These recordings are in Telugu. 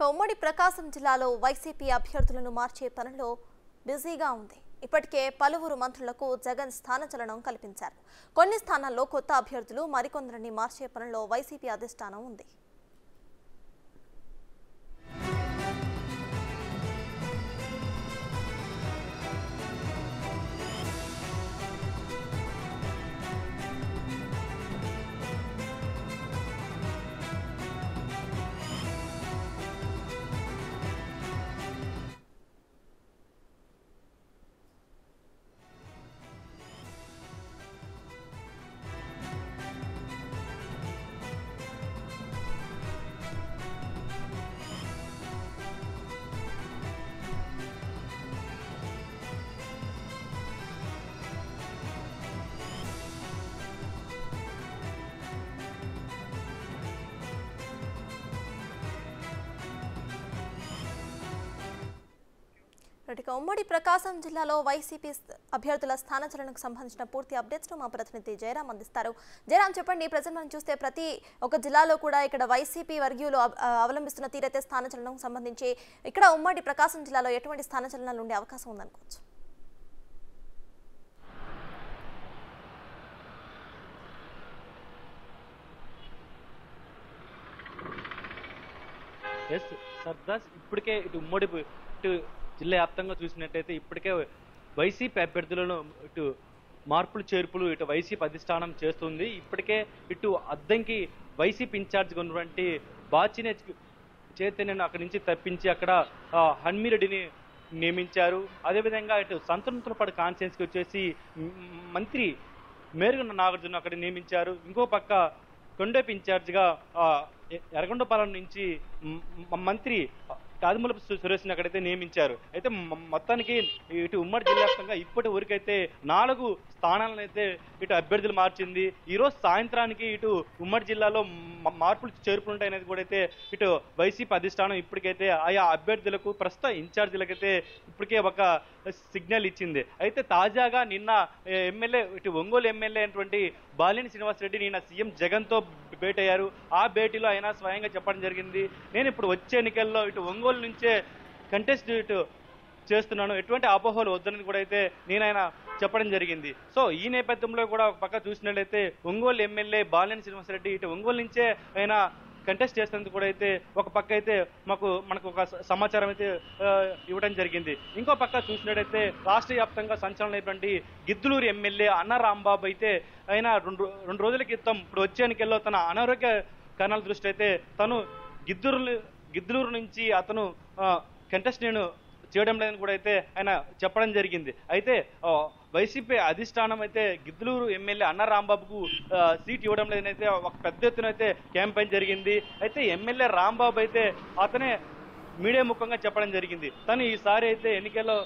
ఉమ్మడి ప్రకాశం జిల్లాలో వైసీపీ అభ్యర్థులను మార్చే పనిలో బిజీగా ఉంది. ఇప్పటికే పలువురు మంత్రులకు జగన్ స్థానచలనం కల్పించారు. కొన్ని స్థానాల్లో కొత్త అభ్యర్థులు మరికొందరిని మార్చే పనిలో వైసీపీ అధిష్టానం ఉంది. ఉమ్మడి ప్రకాశం జిల్లాలో వైసీపీ అభ్యర్థుల స్థానచలనకు సంబంధించిన పూర్తి అప్డేట్స్ మా ప్రతినిధి జయరాం అందిస్తారు. జయరాం, చెప్పండి. ప్రజెంట్ మనం చూస్తే ప్రతి ఒక్క జిల్లాలో కూడా ఇక్కడ వైసీపీ వర్గీయులు అవలంబిస్తున్న తీరైతే స్థానచలనం సంబంధించి ఇక్కడ ఉమ్మడి ప్రకాశం జిల్లాలో ఎటువంటి స్థానచలనాలు ఉండే అవకాశం ఉందనుకోవచ్చు? ఇప్పటికే ఇటు ఉమ్మడి ఇటు జిల్లా వ్యాప్తంగా చూసినట్టయితే ఇప్పటికే వైసీపీ అభ్యర్థులను ఇటు మార్పులు చేర్పులు ఇటు వైసీపీ అధిష్టానం చేస్తుంది. ఇప్పటికే ఇటు అద్దంకి వైసీపీ ఇన్ఛార్జ్గా ఉన్నటువంటి బాచినే చైతన్యను అక్కడి నుంచి తప్పించి అక్కడ హన్మిరెడ్డిని నియమించారు. అదేవిధంగా ఇటు సంతనూతలపాడు కాన్స్టిట్యున్సీకి వచ్చేసి మంత్రి మేరుగున్న నాగార్జున అక్కడ నియమించారు. ఇంకో పక్క కొండేపి ఇన్ఛార్జిగా ఎర్రగొండపాలెం నుంచి మంత్రి కాదిమూలపు సురేష్ని అక్కడైతే నియమించారు. అయితే మొత్తానికి ఇటు ఉమ్మడి జిల్లా వ్యాప్తంగా ఇప్పటి వరకైతే 4 స్థానాలను అయితే ఇటు అభ్యర్థులు మార్చింది. ఈరోజు సాయంత్రానికి ఇటు ఉమ్మడి జిల్లాలో మార్పులు చేర్పులు ఉంటాయనేది కూడా అయితే ఇటు వైసీపీ అధిష్టానం ఇప్పటికైతే ఆయా అభ్యర్థులకు ప్రస్తుత ఇన్ఛార్జీలకైతే ఇప్పటికే ఒక సిగ్నల్ ఇచ్చింది. అయితే తాజాగా నిన్న ఎమ్మెల్యే ఇటు ఒంగోలు ఎమ్మెల్యే అయినటువంటి బాలినేని శ్రీనివాసరెడ్డి నిన్న సీఎం జగన్తో భేటీ అయ్యారు. ఆ భేటీలో ఆయన స్వయంగా చెప్పడం జరిగింది, నేను ఇప్పుడు వచ్చే ఎన్నికల్లో ఇటు ఒంగోలు నుంచే కంటెస్ట్ ఇటు చేస్తున్నాను, ఎటువంటి అపోహలు వద్దనని కూడా అయితే నేను ఆయన చెప్పడం జరిగింది. సో ఈ నేపథ్యంలో కూడా ఒక పక్క చూసినట్లయితే ఒంగోలు ఎమ్మెల్యే బాలినేని శ్రీనివాసరెడ్డి ఇటు ఒంగోలు నుంచే ఆయన కంటెస్ట్ చేసినందుకు కూడా అయితే ఒక పక్క అయితే మనకు ఒక సమాచారం అయితే ఇవ్వడం జరిగింది. ఇంకో పక్క చూసినట్టయితే రాష్ట్ర వ్యాప్తంగా సంచలనం అయినటువంటి గిద్దలూరు ఎమ్మెల్యే అన్న రాంబాబు అయితే ఆయన రెండు రోజుల క్రితం ఇప్పుడు వచ్చే ఎన్నికల్లో తన అనారోగ్య కారణాల దృష్టి అయితే తను గిద్దలూరు నుంచి అతను కంటెస్ట్ నేను చేయడం లేదని కూడా అయితే ఆయన చెప్పడం జరిగింది. అయితే వైసీపీ అధిష్టానం అయితే గిద్దలూరు ఎమ్మెల్యే అన్న రాంబాబుకు సీట్ ఇవ్వడం లేదని అయితే ఒక పెద్ద ఎత్తున అయితే క్యాంపెయిన్ జరిగింది. అయితే ఎమ్మెల్యే రాంబాబు అయితే అతనే మీడియా ముఖంగా చెప్పడం జరిగింది, తను ఈసారి అయితే ఎన్నికల్లో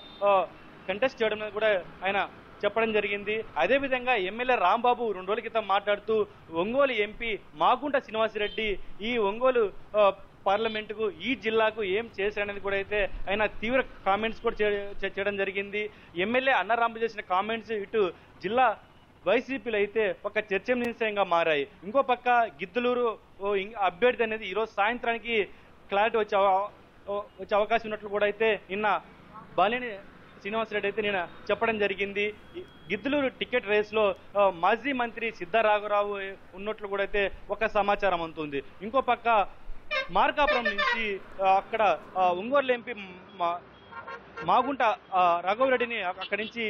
కంటెస్ట్ చేయడం లేదు కూడా ఆయన చెప్పడం జరిగింది. అదేవిధంగా ఎమ్మెల్యే రాంబాబు 2 రోజుల క్రితం మాట్లాడుతూ ఒంగోలు ఎంపీ మాగుంట శ్రీనివాసరెడ్డి ఈ ఒంగోలు పార్లమెంటుకు ఈ జిల్లాకు ఏం చేశాడనేది కూడా అయితే ఆయన తీవ్ర కామెంట్స్ కూడా చేయడం జరిగింది. ఎమ్మెల్యే అన్న రాంబాబు చేసిన కామెంట్స్ ఇటు జిల్లా వైసీపీలో అయితే ఒక చర్చనీయాంశంగా మారాయి. ఇంకో పక్క గిద్దలూరు అభ్యర్థి అనేది ఈరోజు సాయంత్రానికి క్లారిటీ వచ్చే అవకాశం ఉన్నట్లు కూడా అయితే నిన్న బాలినేని శ్రీనివాసరెడ్డి అయితే నేను చెప్పడం జరిగింది. గిద్దలూరు టికెట్ రేస్లో మాజీ మంత్రి సిద్ధరాఘవరావు ఉన్నట్లు కూడా అయితే ఒక సమాచారం అందుతుంది. ఇంకో పక్క మార్కాపురం నుంచి అక్కడ ఒంగోలు ఎంపీ మాగుంట రాఘవరెడ్డిని అక్కడి నుంచి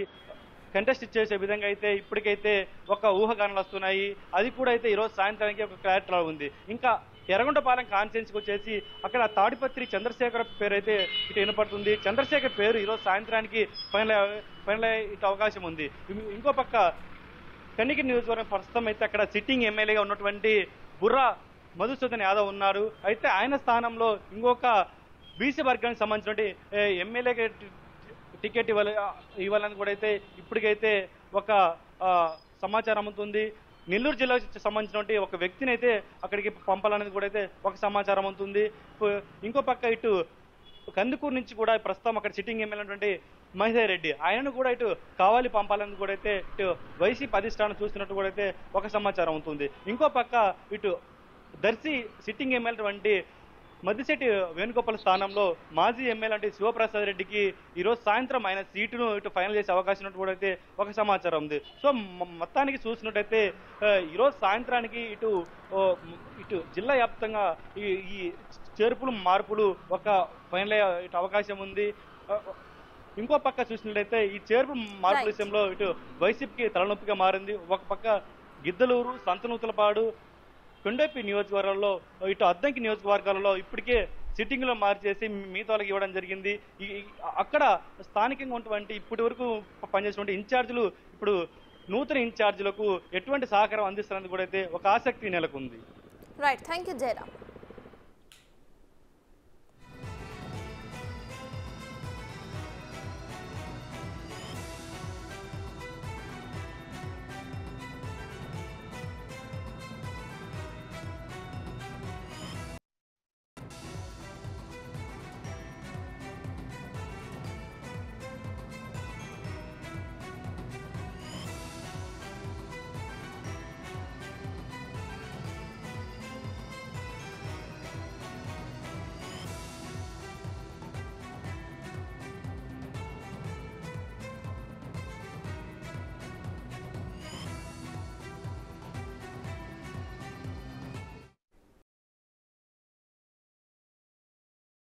కంటెస్ట్ చేసే విధంగా అయితే ఇప్పటికైతే ఒక ఊహాగానాలు వస్తున్నాయి. అది కూడా అయితే ఈరోజు సాయంత్రానికి ఒక క్లారిటీ ఉంది. ఇంకా ఎర్రగొండపాలెం కాన్స్టిట్యున్సీకి వచ్చేసి అక్కడ తాడిపత్రి చంద్రశేఖర్ పేరు అయితే ఇటు వినపడుతుంది. చంద్రశేఖర్ పేరు ఈరోజు సాయంత్రానికి ఫైనల్ ఇటు అవకాశం ఉంది. ఇంకో పక్క కనిగిరి నియోజకవర్గం ప్రస్తుతం అయితే అక్కడ సిట్టింగ్ ఎమ్మెల్యేగా ఉన్నటువంటి బుర్రా మధుసూదన్ యాదవ్ ఉన్నారు. అయితే ఆయన స్థానంలో ఇంకొక బీసీ వర్గానికి సంబంధించిన ఎమ్మెల్యేగా టికెట్ ఇవ్వాలని కూడా అయితే ఇప్పటికైతే ఒక సమాచారం అవుతుంది. నెల్లూరు జిల్లాకు సంబంధించిన ఒక వ్యక్తిని అయితే అక్కడికి పంపాలనేది కూడా అయితే ఒక సమాచారం అవుతుంది. ఇంకో పక్క ఇటు కందుకూరు నుంచి కూడా ప్రస్తుతం అక్కడ సిట్టింగ్ ఎమ్మెల్యే మహేశ్వర్ రెడ్డి ఆయనను కూడా ఇటు కావాలి పంపాలని కూడా అయితే ఇటు వైసీపీ అధిష్టానం చూస్తున్నట్టు కూడా అయితే ఒక సమాచారం అవుతుంది. ఇంకో పక్క ఇటు దర్శి సిట్టింగ్ ఎమ్మెల్యే మద్దిశెట్టి వేణుగోపాల్ స్థానంలో మాజీ ఎమ్మెల్యే అంటే శివప్రసాద్ రెడ్డికి ఈరోజు సాయంత్రం ఆయన సీటును ఇటు ఫైనల్ చేసే అవకాశం ఉన్నట్టు కూడా అయితే ఒక సమాచారం ఉంది. సో మొత్తానికి చూసినట్టయితే ఈరోజు సాయంత్రానికి ఇటు జిల్లా వ్యాప్తంగా ఈ చేర్పులు మార్పులు ఒక ఫైనల్ ఇటు అవకాశం ఉంది. ఇంకో పక్క చూసినట్లయితే ఈ చేర్పు మార్పుల విషయంలో ఇటు వైసీపీకి తలనొప్పిగా మారింది. ఒక పక్క గిద్దలూరు, సంతనూతలపాడు, కొండపి నియోజకవర్గాల్లో ఇటు అద్దంకి నియోజకవర్గాలలో ఇప్పటికే సిట్టింగ్ లో మార్చేసి మిగతా వాళ్ళకి ఇవ్వడం జరిగింది. అక్కడ స్థానికంగా ఉన్నటువంటి ఇప్పటి వరకు పనిచేసినటువంటి ఇన్ఛార్జీలు ఇప్పుడు నూతన ఇన్ఛార్జీలకు ఎటువంటి సహకారం అందిస్తున్నది కూడా అయితే ఒక ఆసక్తి నెలకొంది. Right, thank you Jayaram.